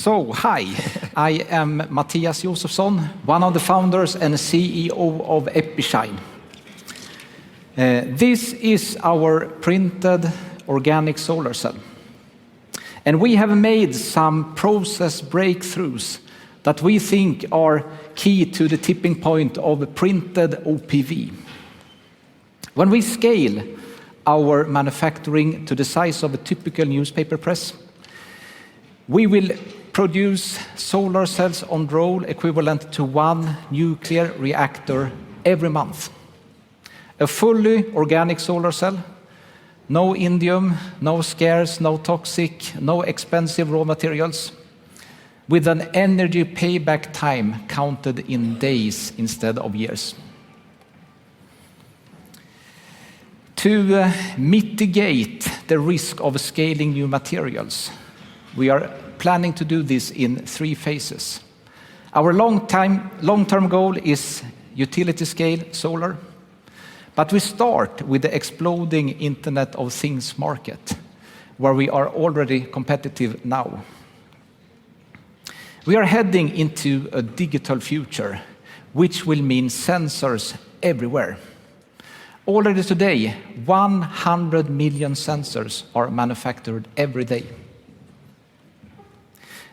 Hi, I am Mattias Josephson, one of the founders and CEO of Epishine. This is our printed organic solar cell. And we have made some process breakthroughs that we think are key to the tipping point of printed OPV. When we scale our manufacturing to the size of a typical newspaper press, we will produce solar cells on roll equivalent to 1 nuclear reactor every month. A fully organic solar cell, no indium, no scarce, no toxic, no expensive raw materials, with an energy payback time counted in days instead of years. To mitigate the risk of scaling new materials, we are planning to do this in 3 phases. Our long-term goal is utility scale solar, but we start with the exploding Internet of Things market, where we are already competitive now. We are heading into a digital future, which will mean sensors everywhere. Already today, 100 million sensors are manufactured every day.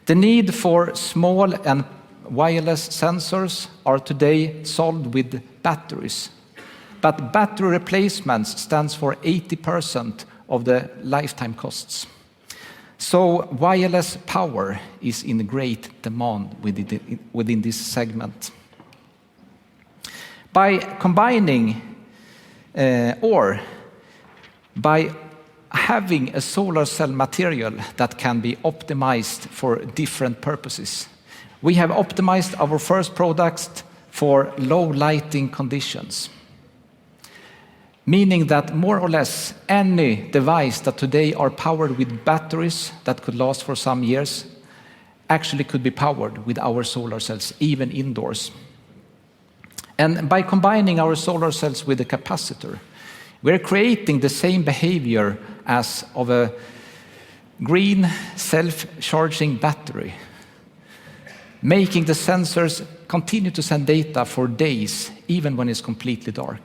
The need for small and wireless sensors are today solved with batteries. But battery replacements stands for 80% of the lifetime costs. So wireless power is in great demand within this segment. By combining or by having a solar cell material that can be optimized for different purposes, we have optimized our first products for low lighting conditions. Meaning that more or less any device that today are powered with batteries that could last for some years actually could be powered with our solar cells, even indoors. And by combining our solar cells with a capacitor, we're creating the same behavior as of a green self-charging battery, making the sensors continue to send data for days, even when it's completely dark.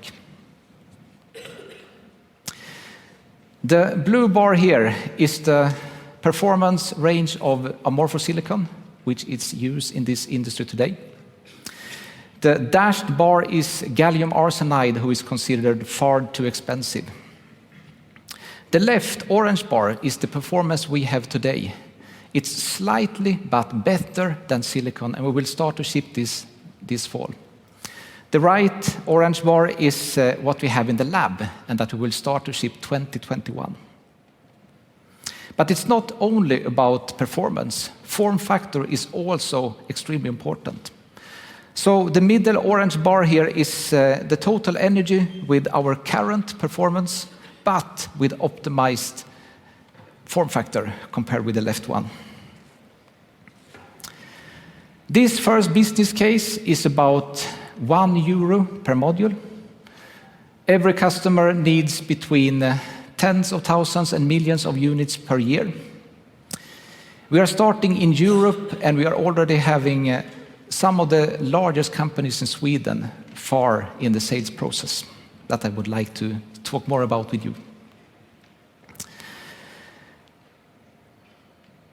The blue bar here is the performance range of amorphous silicon, which is used in this industry today. The dashed bar is gallium arsenide, who is considered far too expensive. The left orange bar is the performance we have today. It's slightly but better than silicon, and we will start to ship this fall. The right orange bar is what we have in the lab, and that we will start to ship 2021. But it's not only about performance. Form factor is also extremely important. So the middle orange bar here is the total energy with our current performance, but with optimized form factor compared with the left one. This first business case is about €1 per module. Every customer needs between tens of thousands and millions of units per year. We are starting in Europe, and we are already having some of the largest companies in Sweden far in the sales process that I would like to talk more about with you.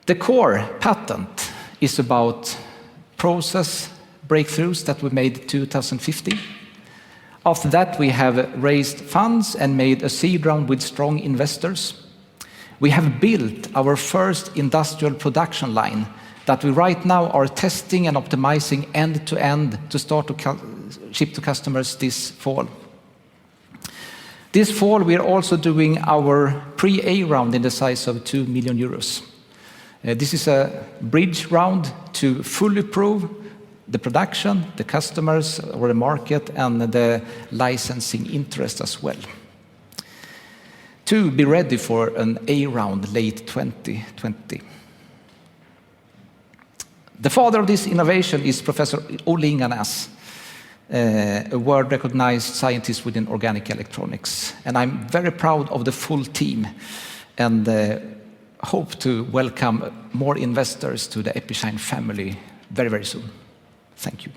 The core patent is about process breakthroughs that we made in 2015. After that, we have raised funds and made a seed round with strong investors. We have built our first industrial production line that we right now are testing and optimizing end-to-end to start to ship to customers this fall. This fall, we are also doing our pre-A round in the size of €2 million. This is a bridge round to fully prove the production, the customers or the market, and the licensing interest as well, to be ready for an A round late 2020. The father of this innovation is Professor Olle Inganäs, a world-recognized scientist within organic electronics. And I'm very proud of the full team and hope to welcome more investors to the Epishine family very, very soon. Thank you.